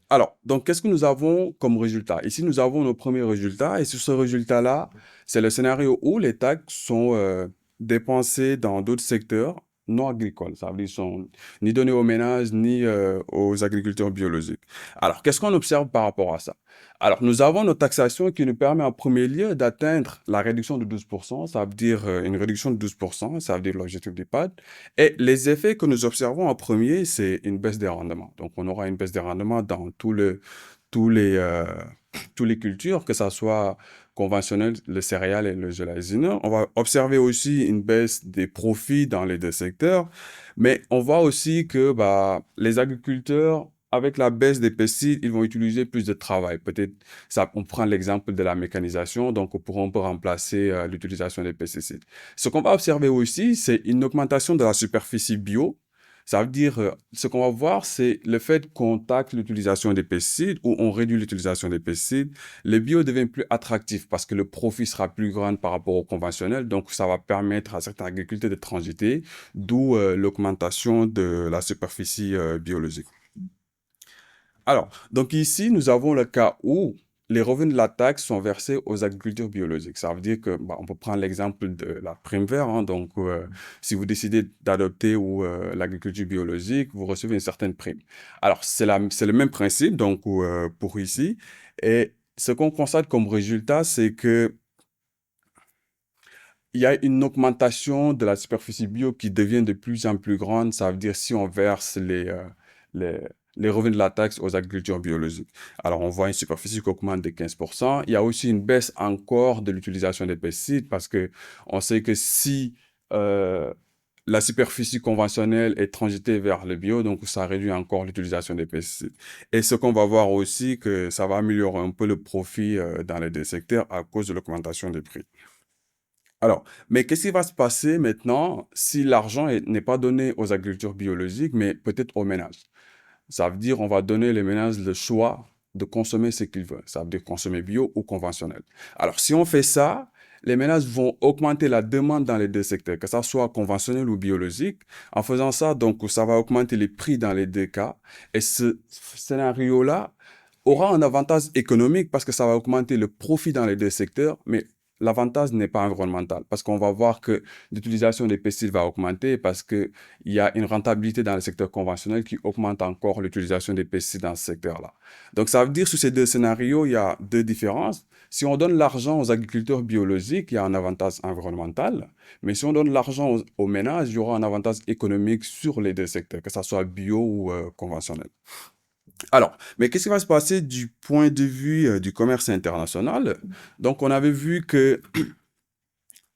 Alors, donc, qu'est-ce que nous avons comme résultat? Ici, nous avons nos premiers résultats. Et sur ce résultat-là, c'est le scénario où les taxes sont dépensées dans d'autres secteurs non agricoles. Ça veut dire qu'ils sont ni donnés aux ménages, ni aux agriculteurs biologiques. Alors, qu'est-ce qu'on observe par rapport à ça? Alors, nous avons notre taxation qui nous permet en premier lieu d'atteindre la réduction de 12%. Ça veut dire une réduction de 12%. Ça veut dire l'objectif du PAD. Et les effets que nous observons en premier, c'est une baisse des rendements. Donc, on aura une baisse des rendements dans tous les cultures, que ce soit conventionnel, le céréal et le gélatineux. On va observer aussi une baisse des profits dans les deux secteurs. Mais on voit aussi que les agriculteurs, avec la baisse des pesticides, ils vont utiliser plus de travail. Peut-être, on prend l'exemple de la mécanisation, donc on peut remplacer l'utilisation des pesticides. Ce qu'on va observer aussi, c'est une augmentation de la superficie bio. Ça veut dire, ce qu'on va voir, c'est le fait qu'on taxe l'utilisation des pesticides ou on réduit l'utilisation des pesticides, le bio devient plus attractif parce que le profit sera plus grand par rapport au conventionnel. Donc, ça va permettre à certains agriculteurs de transiter, d'où l'augmentation de la superficie biologique. Alors, donc ici, nous avons le cas où les revenus de la taxe sont versés aux agriculteurs biologiques. Ça veut dire que, on peut prendre l'exemple de la prime vert. Donc, si vous décidez d'adopter l'agriculture biologique, vous recevez une certaine prime. Alors, c'est le même principe, donc, pour ici. Et ce qu'on constate comme résultat, c'est que il y a une augmentation de la superficie bio qui devient de plus en plus grande. Ça veut dire si on verse les revenus de la taxe aux agricultures biologiques. Alors, on voit une superficie qui augmente de 15%. Il y a aussi une baisse encore de l'utilisation des pesticides parce que on sait que si la superficie conventionnelle est transitée vers le bio, donc ça réduit encore l'utilisation des pesticides. Et ce qu'on va voir aussi, que ça va améliorer un peu le profit dans les deux secteurs à cause de l'augmentation des prix. Alors, mais qu'est-ce qui va se passer maintenant si l'argent n'est pas donné aux agricultures biologiques, mais peut-être aux ménages? Ça veut dire on va donner les ménages le choix de consommer ce qu'ils veulent. Ça veut dire consommer bio ou conventionnel. Alors, si on fait ça, les ménages vont augmenter la demande dans les deux secteurs, que ça soit conventionnel ou biologique. En faisant ça, donc, ça va augmenter les prix dans les deux cas. Et ce scénario-là aura un avantage économique parce que ça va augmenter le profit dans les deux secteurs, mais l'avantage n'est pas environnemental parce qu'on va voir que l'utilisation des pesticides va augmenter parce qu'il y a une rentabilité dans le secteur conventionnel qui augmente encore l'utilisation des pesticides dans ce secteur-là. Donc, ça veut dire sur ces deux scénarios, il y a deux différences. Si on donne l'argent aux agriculteurs biologiques, il y a un avantage environnemental. Mais si on donne l'argent aux ménages, il y aura un avantage économique sur les deux secteurs, que ce soit bio ou conventionnel. Alors, mais qu'est-ce qui va se passer du point de vue du commerce international? Donc, on avait vu que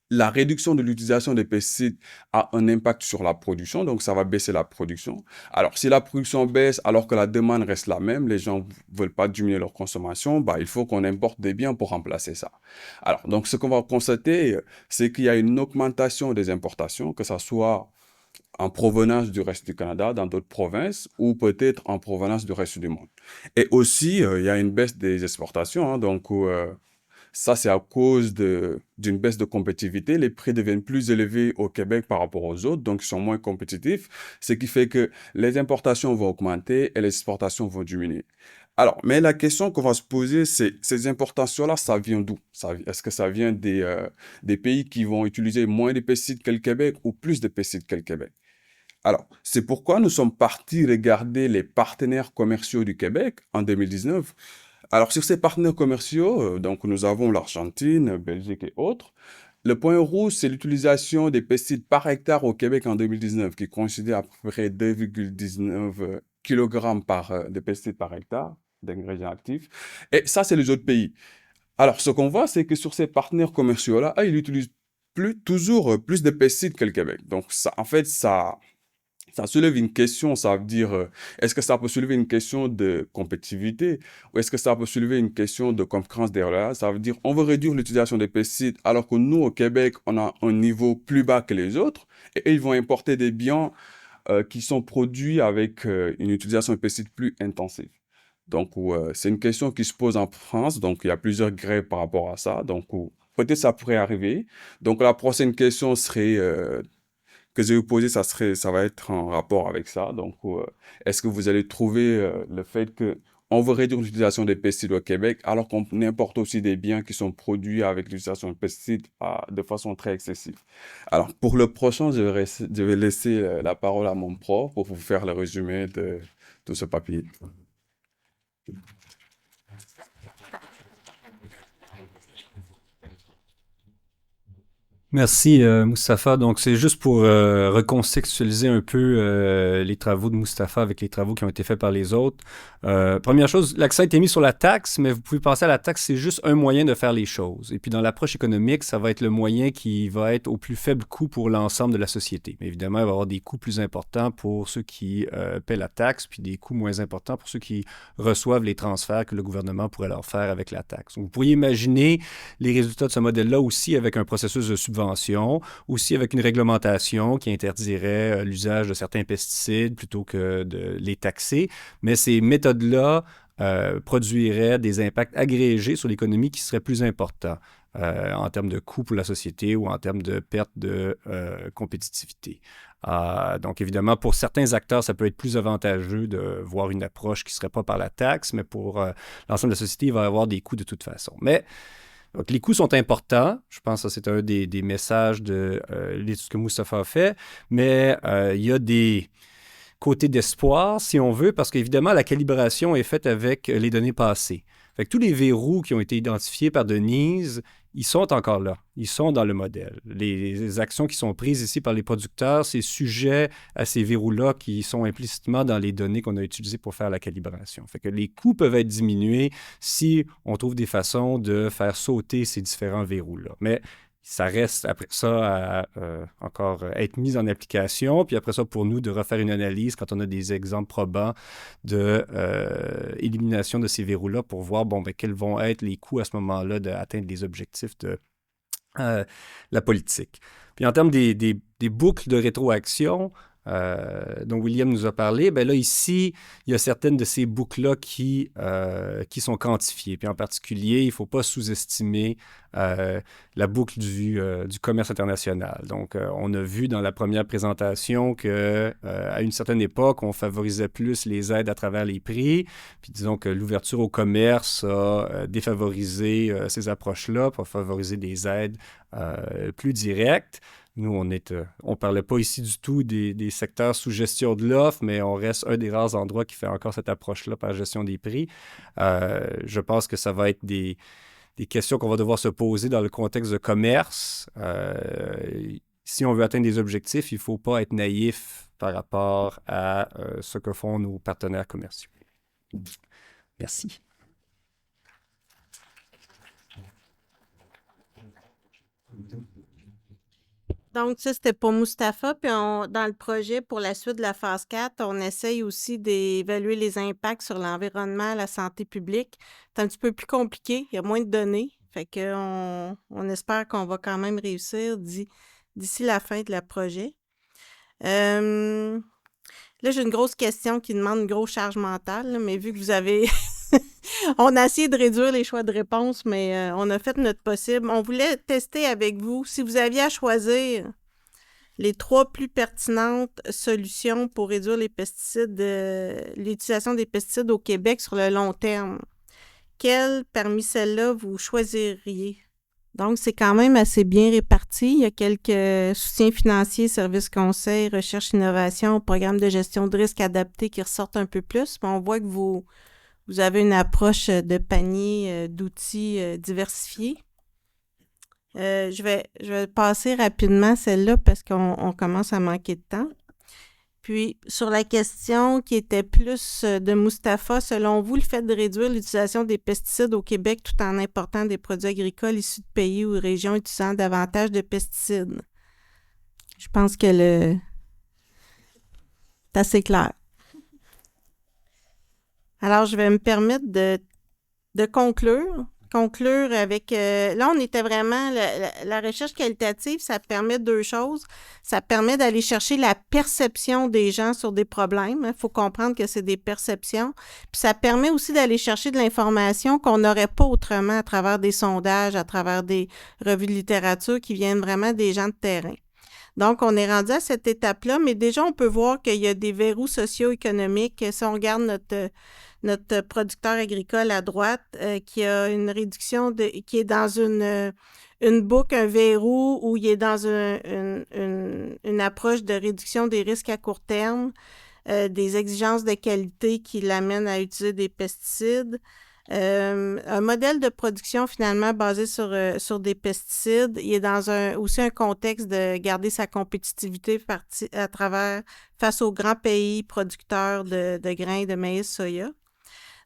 la réduction de l'utilisation des pesticides a un impact sur la production, donc ça va baisser la production. Alors, si la production baisse alors que la demande reste la même, les gens ne veulent pas diminuer leur consommation, bah, il faut qu'on importe des biens pour remplacer ça. Alors, donc ce qu'on va constater, c'est qu'il y a une augmentation des importations, que ce soit en provenance du reste du Canada, dans d'autres provinces, ou peut-être en provenance du reste du monde. Et aussi, il y a une baisse des exportations, hein, donc ça, c'est à cause d'une baisse de compétitivité. Les prix deviennent plus élevés au Québec par rapport aux autres, donc ils sont moins compétitifs, ce qui fait que les importations vont augmenter et les exportations vont diminuer. Alors, mais la question qu'on va se poser, c'est ces importations-là, ça vient d'où? Est-ce que ça vient des pays qui vont utiliser moins de pesticides que le Québec ou plus de pesticides que le Québec? Alors, c'est pourquoi nous sommes partis regarder les partenaires commerciaux du Québec en 2019. Alors, sur ces partenaires commerciaux, donc nous avons l'Argentine, Belgique et autres. Le point rouge, c'est l'utilisation des pesticides par hectare au Québec en 2019, qui coïncidait à peu près 2,19 kg de pesticides par hectare d'ingrédients actifs. Et ça, c'est les autres pays. Alors, ce qu'on voit, c'est que sur ces partenaires commerciaux-là, ils utilisent toujours plus de pesticides que le Québec. Donc, ça, en fait, ça soulève une question, ça veut dire, est-ce que ça peut soulever une question de compétitivité ou est-ce que ça peut soulever une question de concurrence déloyale? Ça veut dire, on veut réduire l'utilisation des pesticides alors que nous, au Québec, on a un niveau plus bas que les autres et ils vont importer des biens qui sont produits avec une utilisation de pesticides plus intensive. Donc, c'est une question qui se pose en France, donc il y a plusieurs grèves par rapport à ça, donc peut-être ça pourrait arriver. Donc, la prochaine question serait que je vais vous poser, ça va être en rapport avec ça. Donc, est-ce que vous allez trouver le fait que on veut réduire l'utilisation des pesticides au Québec alors qu'on importe aussi des biens qui sont produits avec l'utilisation de pesticides de façon très excessive? Alors, pour le prochain, je vais laisser la parole à mon prof pour vous faire le résumé de ce papier. Merci, Moustapha. Donc, c'est juste pour recontextualiser un peu les travaux de Moustapha avec les travaux qui ont été faits par les autres. Première chose, l'accent a été mis sur la taxe, mais vous pouvez penser à la taxe, c'est juste un moyen de faire les choses. Et puis, dans l'approche économique, ça va être le moyen qui va être au plus faible coût pour l'ensemble de la société. Mais évidemment, il va y avoir des coûts plus importants pour ceux qui paient la taxe, puis des coûts moins importants pour ceux qui reçoivent les transferts que le gouvernement pourrait leur faire avec la taxe. Donc, vous pourriez imaginer les résultats de ce modèle-là aussi avec un processus de subvention, aussi avec une réglementation qui interdirait l'usage de certains pesticides plutôt que de les taxer. Mais ces méthodes-là produiraient des impacts agrégés sur l'économie qui seraient plus importants en termes de coûts pour la société ou en termes de perte de compétitivité. Donc, évidemment, pour certains acteurs, ça peut être plus avantageux de voir une approche qui ne serait pas par la taxe, mais pour l'ensemble de la société, il va y avoir des coûts de toute façon. Mais donc, les coûts sont importants. Je pense que c'est un des messages de l'étude que Moustapha a fait. Mais il y a des côtés d'espoir, si on veut, parce qu'évidemment, la calibration est faite avec les données passées. Fait que tous les verrous qui ont été identifiés par Denise, ils sont encore là. Ils sont dans le modèle. Les actions qui sont prises ici par les producteurs, c'est sujet à ces verrous-là qui sont implicitement dans les données qu'on a utilisées pour faire la calibration. Fait que les coûts peuvent être diminués si on trouve des façons de faire sauter ces différents verrous-là. Mais ça reste après ça à encore être mis en application. Puis après ça, pour nous, de refaire une analyse quand on a des exemples probants d'élimination de ces verrous-là pour voir quels vont être les coûts à ce moment-là d'atteindre les objectifs de la politique. Puis en termes des boucles de rétroaction, dont William nous a parlé, ben là, ici, il y a certaines de ces boucles-là qui sont quantifiées. Puis en particulier, il ne faut pas sous-estimer la boucle du commerce international. Donc, on a vu dans la première présentation qu'à une certaine époque, on favorisait plus les aides à travers les prix. Puis disons que l'ouverture au commerce a défavorisé ces approches-là pour favoriser des aides plus directes. Nous, on ne parlait pas ici du tout des secteurs sous gestion de l'offre, mais on reste un des rares endroits qui fait encore cette approche-là par gestion des prix. Je pense que ça va être des questions qu'on va devoir se poser dans le contexte de commerce. Si on veut atteindre des objectifs, il ne faut pas être naïf par rapport à ce que font nos partenaires commerciaux. Merci. Donc, ça, c'était pour Mustapha. Puis, dans le projet, pour la suite de la phase 4, on essaye aussi d'évaluer les impacts sur l'environnement, la santé publique. C'est un petit peu plus compliqué. Il y a moins de données. Fait qu'on espère qu'on va quand même réussir d'ici la fin de la projet. Là, j'ai une grosse question qui demande une grosse charge mentale, là, mais vu que vous avez... On a essayé de réduire les choix de réponse, mais on a fait notre possible. On voulait tester avec vous, si vous aviez à choisir les 3 plus pertinentes solutions pour réduire les pesticides, l'utilisation des pesticides au Québec sur le long terme, quelles parmi celles-là vous choisiriez? Donc, c'est quand même assez bien réparti. Il y a quelques soutiens financiers, services conseils, recherche, innovation, programmes de gestion de risque adaptés qui ressortent un peu plus. Mais on voit que vous avez une approche de panier d'outils diversifiés. Je vais passer rapidement celle-là parce qu'on commence à manquer de temps. Puis, sur la question qui était plus de Mustapha, selon vous, le fait de réduire l'utilisation des pesticides au Québec tout en important des produits agricoles issus de pays ou régions utilisant davantage de pesticides? Je pense que c'est assez clair. Alors, je vais me permettre de conclure avec... là, on était vraiment... La recherche qualitative, ça permet 2 choses. Ça permet d'aller chercher la perception des gens sur des problèmes. Il faut comprendre que c'est des perceptions. Puis ça permet aussi d'aller chercher de l'information qu'on n'aurait pas autrement à travers des sondages, à travers des revues de littérature qui viennent vraiment des gens de terrain. Donc, on est rendu à cette étape-là, mais déjà, on peut voir qu'il y a des verrous socio-économiques. Si on regarde notre producteur agricole à droite, qui a une réduction qui est dans une boucle, un verrou, où il est dans une approche de réduction des risques à court terme, des exigences de qualité qui l'amènent à utiliser des pesticides. Un modèle de production finalement basé sur des pesticides. Il est dans aussi un contexte de garder sa compétitivité face aux grands pays producteurs de grains, de maïs, soya.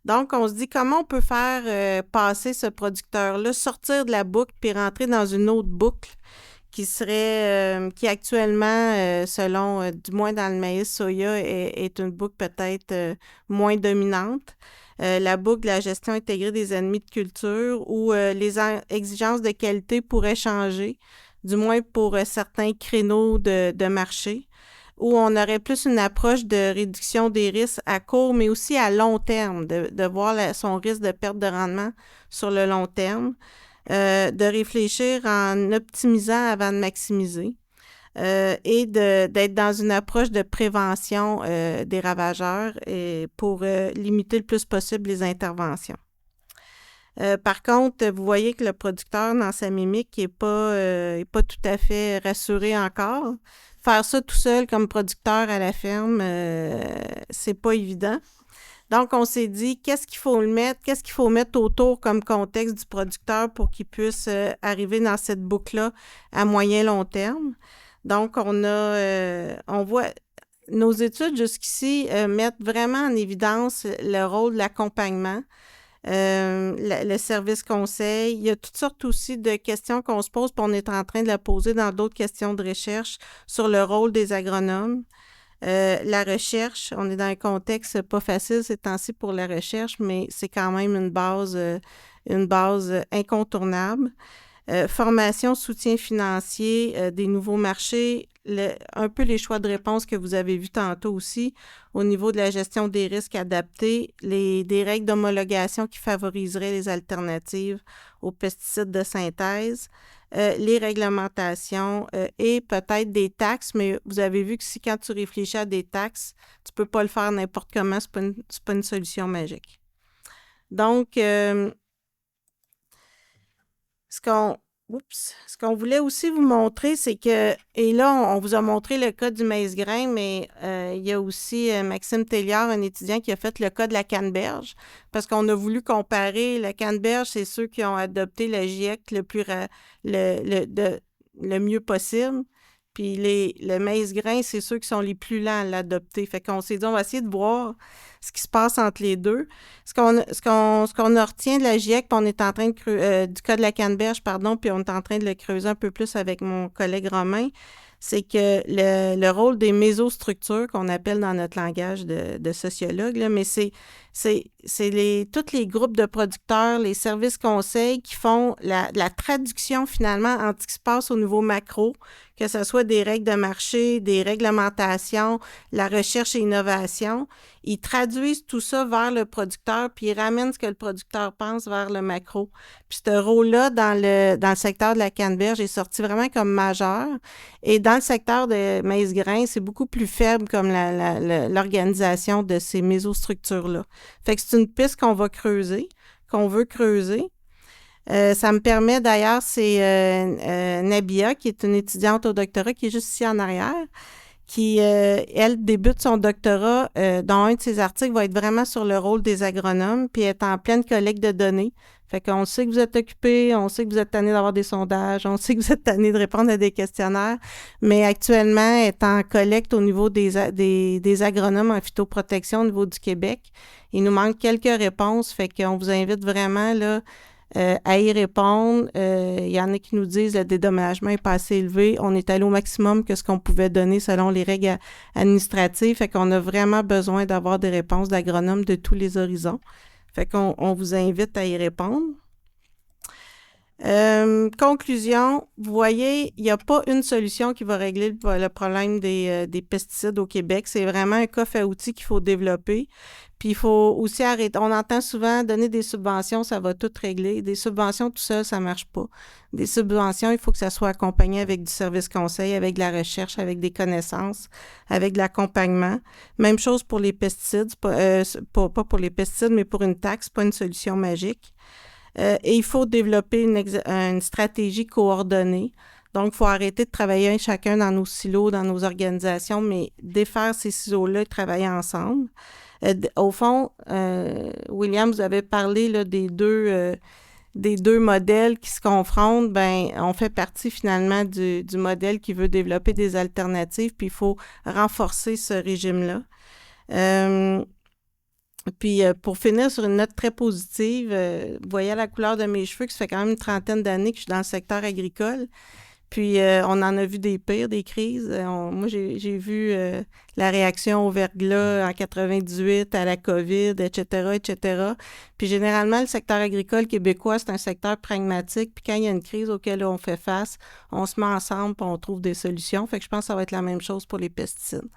Donc, on se dit comment on peut faire passer ce producteur-là, sortir de la boucle puis rentrer dans une autre boucle qui actuellement, selon, du moins dans le maïs soya, est une boucle peut-être moins dominante. La boucle de la gestion intégrée des ennemis de culture où les exigences de qualité pourraient changer, du moins pour certains créneaux de marché, où on aurait plus une approche de réduction des risques à court, mais aussi à long terme, de voir son risque de perte de rendement sur le long terme, de réfléchir en optimisant avant de maximiser. Et d'être dans une approche de prévention des ravageurs pour limiter le plus possible les interventions. Par contre, vous voyez que le producteur, dans sa mimique, n'est pas tout à fait rassuré encore. Faire ça tout seul comme producteur à la ferme, c'est pas évident. Donc, on s'est dit, qu'est-ce qu'il faut mettre autour comme contexte du producteur pour qu'il puisse arriver dans cette boucle-là à moyen-long terme. Donc, on voit, nos études jusqu'ici mettent vraiment en évidence le rôle de l'accompagnement, le service conseil. Il y a toutes sortes aussi de questions qu'on se pose, puis on est en train de la poser dans d'autres questions de recherche sur le rôle des agronomes. La recherche, on est dans un contexte pas facile ces temps-ci pour la recherche, mais c'est quand même une base incontournable. Formation, soutien financier, des nouveaux marchés, un peu les choix de réponse que vous avez vus tantôt aussi, au niveau de la gestion des risques adaptés, des règles d'homologation qui favoriseraient les alternatives aux pesticides de synthèse, les réglementations et peut-être des taxes, mais vous avez vu que quand tu réfléchis à des taxes, tu ne peux pas le faire n'importe comment, c'est pas une solution magique. Donc, ce qu'on voulait aussi vous montrer, c'est que, et là, on vous a montré le cas du maïs-grain, mais il y a aussi Maxime Telliard, un étudiant, qui a fait le cas de la canneberge, parce qu'on a voulu comparer la canneberge, c'est ceux qui ont adopté le GIEC le mieux possible, puis le maïs-grain, c'est ceux qui sont les plus lents à l'adopter. Fait qu'on s'est dit, on va essayer de voir ce qui se passe entre les deux. Ce qu'on retient de la GIEC, puis on est en train de du cas de la canneberge, pardon, puis on est en train de le creuser un peu plus avec mon collègue Romain, c'est que le rôle des mésostructures, qu'on appelle dans notre langage de sociologue, là, mais c'est tous les groupes de producteurs, les services conseils qui font la traduction finalement entre ce qui se passe au niveau macro, que ce soit des règles de marché, des réglementations, la recherche et innovation. Ils traduisent tout ça vers le producteur, puis ils ramènent ce que le producteur pense vers le macro. Puis ce rôle-là, dans le secteur de la canneberge, est sorti vraiment comme majeur. Et dans le secteur de maïs-grain, c'est beaucoup plus faible comme l'organisation de ces mésostructures-là. Fait que c'est une piste qu'on veut creuser. Ça me permet d'ailleurs, c'est Nabia, qui est une étudiante au doctorat, qui est juste ici en arrière, qui, elle, débute son doctorat, dont un de ses articles va être vraiment sur le rôle des agronomes, puis elle est en pleine collecte de données. Fait qu'on sait que vous êtes occupés, on sait que vous êtes tannés d'avoir des sondages, on sait que vous êtes tannés de répondre à des questionnaires, mais actuellement, elle est en collecte au niveau des agronomes en phytoprotection au niveau du Québec. Il nous manque quelques réponses, fait qu'on vous invite vraiment, là, à y répondre. Il y en a qui nous disent le dédommagement n'est pas assez élevé. On est allé au maximum que ce qu'on pouvait donner selon les règles administratives. Fait qu'on a vraiment besoin d'avoir des réponses d'agronomes de tous les horizons. Fait qu'on vous invite à y répondre. Conclusion, vous voyez, il n'y a pas une solution qui va régler le problème des pesticides au Québec. C'est vraiment un coffre à outils qu'il faut développer. Puis il faut aussi arrêter. On entend souvent donner des subventions, ça va tout régler. Des subventions tout seul, ça ne marche pas. Des subventions, il faut que ça soit accompagné avec du service conseil, avec de la recherche, avec des connaissances, avec de l'accompagnement. Même chose pour les pesticides, pas pour les pesticides, mais pour une taxe, pas une solution magique. Et il faut développer une stratégie coordonnée. Donc, il faut arrêter de travailler chacun dans nos silos, dans nos organisations, mais défaire ces silos-là et travailler ensemble. Au fond, William, vous avez parlé là, des deux modèles qui se confrontent. Ben, on fait partie finalement du modèle qui veut développer des alternatives, puis il faut renforcer ce régime-là. Puis, pour finir sur une note très positive, vous voyez la couleur de mes cheveux, que ça fait quand même une trentaine d'années que je suis dans le secteur agricole. Puis, on en a vu des pires, des crises. Moi, j'ai vu la réaction au verglas en 98, à la COVID, etc., etc. Puis, généralement, le secteur agricole québécois, c'est un secteur pragmatique. Puis, quand il y a une crise auquel on fait face, on se met ensemble puis on trouve des solutions. Fait que je pense que ça va être la même chose pour les pesticides.